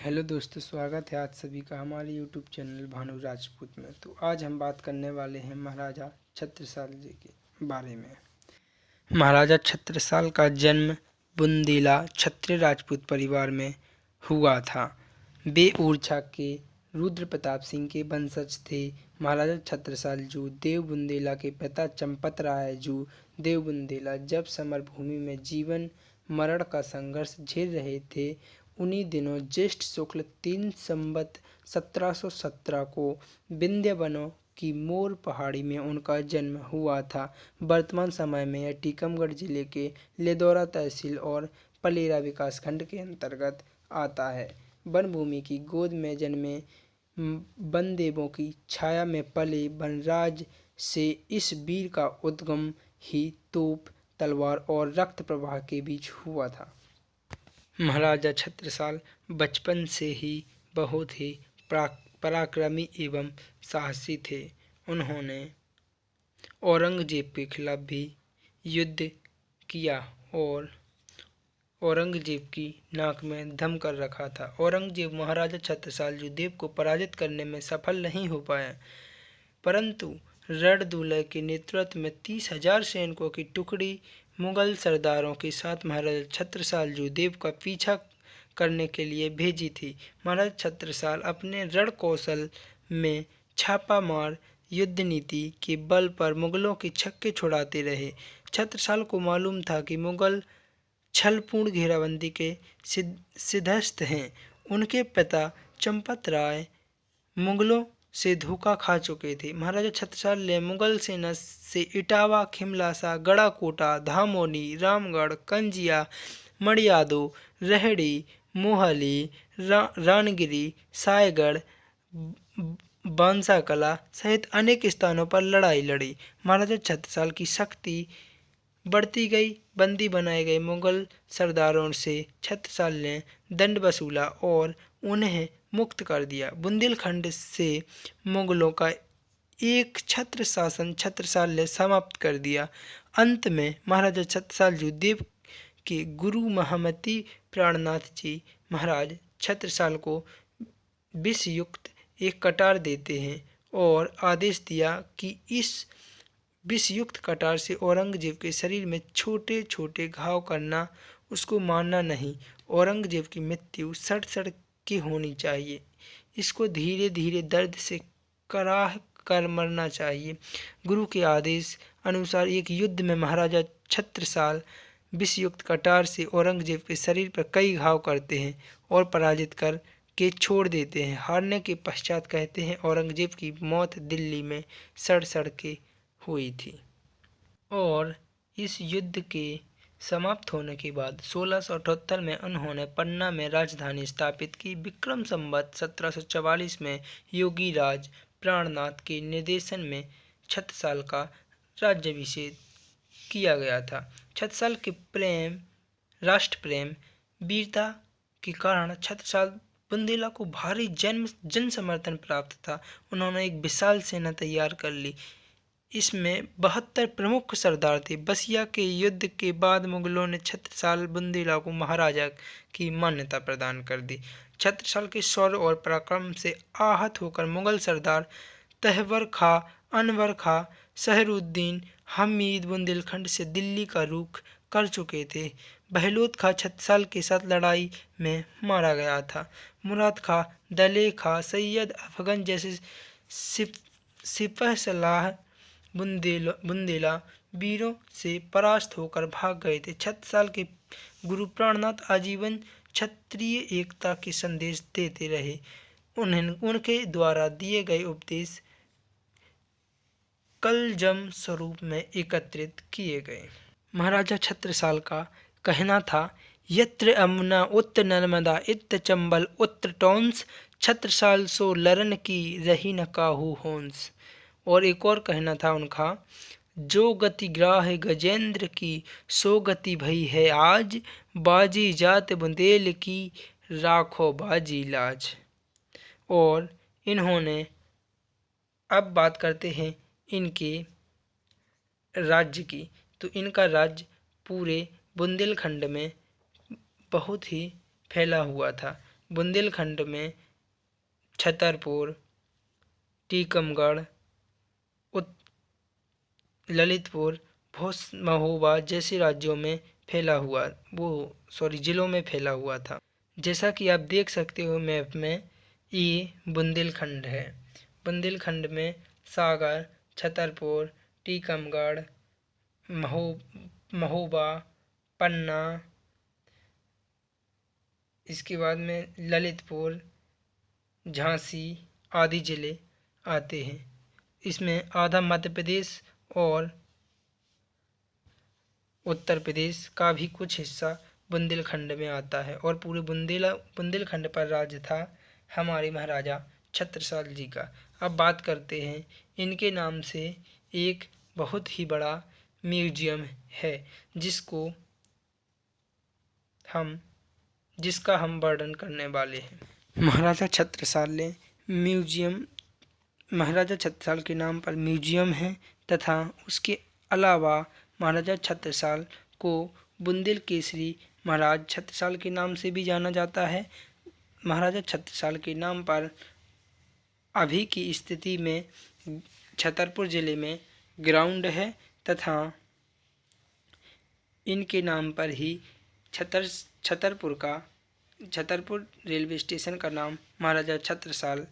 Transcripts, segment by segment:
Hello दोस्तों, स्वागत है आज सभी का हमारे यूट्यूब चैनल भानु राजपूत में। तो आज हम बात करने वाले हैं महाराजा छत्रसाल जी के बारे में। महाराजा छत्रसाल का जन्म बुंदेला क्षत्रिय राजपूत परिवार में हुआ था। वे ओरछा के रुद्र प्रताप सिंह के वंशज थे। महाराजा छत्रसाल जू देव बुंदेला के पिता चंपत राय जू देव बुंदेला जब समर भूमि में जीवन मरण का संघर्ष झेल रहे थे, उन्हीं दिनों ज्येष्ठ शुक्ल 3 संवत 1717 को विंध्य वनों की मोर पहाड़ी में उनका जन्म हुआ था। वर्तमान समय में यह टीकमगढ़ जिले के लेदौरा तहसील और पलेरा विकासखंड के अंतर्गत आता है। वन भूमि की गोद में जन्मे वन देवों की छाया में पले वनराज से इस वीर का उद्गम ही तोप, तलवार और रक्त प्रवाह के बीच हुआ था। महाराजा छत्रसाल बचपन से ही बहुत ही पराक्रमी एवं साहसी थे। उन्होंने औरंगजेब के खिलाफ भी युद्ध किया और औरंगजेब की नाक में दम कर रखा था। औरंगजेब महाराजा छत्रसाल देव को पराजित करने में सफल नहीं हो पाया, परंतु रणदुलै के नेतृत्व में 30,000 सैनिकों की टुकड़ी मुगल सरदारों के साथ महाराजा छत्रसाल देव का पीछा करने के लिए भेजी थी। महाराजा छत्रसाल अपने रण कौशल में छापामार युद्ध नीति के बल पर मुगलों के छक्के छुड़ाते रहे। छत्रसाल को मालूम था कि मुगल छलपूर्ण घेराबंदी के सिद्धस्थ हैं। उनके पिता चंपत राय मुगलों से धोखा खा चुके थे। महाराजा छत्रसाल ने मुगल सेना से इटावा, खिमलासा, गड़ाकोटा, धामोनी, रामगढ़, कंजिया, मड़ियादो, रेहड़ी, मोहाली, रानगिरी, सायगढ़, बांसाकला सहित अनेक स्थानों पर लड़ाई लड़ी। महाराजा छत्रसाल की शक्ति बढ़ती गई। बंदी बनाए गए मुगल सरदारों से छत्रसाल ने दंड वसूला और उन्हें मुक्त कर दिया। बुंदेलखंड से मुगलों का एक छत्र शासन छत्रसाल ने समाप्त कर दिया। अंत में महाराजा छत्रसाल देव के गुरु महामती प्राणनाथ जी महाराज छत्रसाल को विषयुक्त एक कटार देते हैं और आदेश दिया कि इस विषयुक्त कटार से औरंगजेब के शरीर में छोटे छोटे घाव करना, उसको मारना नहीं। औरंगजेब की मृत्यु सड़ की होनी चाहिए। इसको धीरे धीरे दर्द से कराह कर मरना चाहिए। गुरु के आदेश अनुसार एक युद्ध में महाराजा छत्रसाल विषयुक्त कटार से औरंगजेब के शरीर पर कई घाव करते हैं और पराजित कर के छोड़ देते हैं। हारने के पश्चात कहते हैं औरंगजेब की मौत दिल्ली में सड़ के हुई थी। और इस युद्ध के समाप्त होने के बाद 1678 में उन्होंने पन्ना में राजधानी स्थापित की। विक्रम संवत 1744 में योगी राज प्राणनाथ के निर्देशन में छत्रसाल का राज्याभिषेक किया गया था। छत्रसाल के राष्ट्र प्रेम, वीरता के कारण छत्रसाल बुंदेला को भारी जन समर्थन प्राप्त था। उन्होंने एक विशाल सेना तैयार कर ली। इसमें 72 प्रमुख सरदार थे। बसिया के युद्ध के बाद मुगलों ने छत्रसाल बुंदेला को महाराजा की मान्यता प्रदान कर दी। छत्रसाल के शौर्य और पराक्रम से आहत होकर मुगल सरदार तहवर खां, अनवर खां, सहरुद्दीन हमीद बुंदेलखंड से दिल्ली का रुख कर चुके थे। बहलोत खां छत्रसाल के साथ लड़ाई में मारा गया था। मुराद खां, दले खां, सैयद अफगन जैसे सिपहसलाह बुंदेला वीरों से परास्त होकर भाग गए थे। छत्रसाल के गुरु प्राणनाथ आजीवन क्षत्रिय एकता के संदेश देते रहे। उनके द्वारा दिए गए उपदेश कलजम स्वरूप में एकत्रित किए गए। महाराजा छत्रसाल का कहना था, यत्र यमुना उत्तर नर्मदा इत्त चंबल उत्तर टॉन्स, छत्रसाल सो लरन की रही न काहू होंस। और एक और कहना था उनका, जो गति ग्राह गजेंद्र की सो गति भई है आज, बाजी जात बुंदेल की राखो बाजी लाज। और इन्होंने, अब बात करते हैं इनके राज्य की, तो इनका राज्य पूरे बुंदेलखंड में बहुत ही फैला हुआ था। बुंदेलखंड में छतरपुर, टीकमगढ़, ललितपुर, महोबा जैसे राज्यों में जिलों में फैला हुआ था। जैसा कि आप देख सकते हो मैप में, ये बुंदेलखंड है। बुंदेलखंड में सागर, छतरपुर, टीकमगढ़, महोबा, पन्ना, इसके बाद में ललितपुर, झांसी आदि जिले आते हैं। इसमें आधा मध्य प्रदेश और उत्तर प्रदेश का भी कुछ हिस्सा बुंदेलखंड में आता है और पूरे बुंदेलखंड पर राज था हमारे महाराजा छत्रसाल जी का। अब बात करते हैं, इनके नाम से एक बहुत ही बड़ा म्यूजियम है जिसका हम वर्णन करने वाले हैं। महाराजा छत्रसाल के नाम पर म्यूजियम है तथा उसके अलावा महाराजा छत्रसाल को बुंदेल केसरी महाराज छत्रसाल के नाम से भी जाना जाता है। महाराजा छत्रसाल के नाम पर अभी की स्थिति में छतरपुर जिले में ग्राउंड है तथा इनके नाम पर ही छतरपुर रेलवे स्टेशन का नाम महाराजा छत्रसाल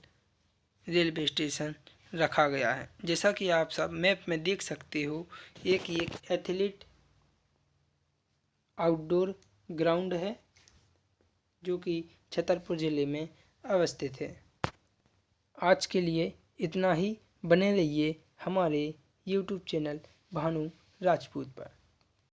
रेलवे स्टेशन रखा गया है। जैसा कि आप सब मैप में देख सकते हो, एक एथलीट आउटडोर ग्राउंड है जो कि छतरपुर ज़िले में अवस्थित है। आज के लिए इतना ही। बने रहिए हमारे YouTube चैनल भानु राजपूत पर।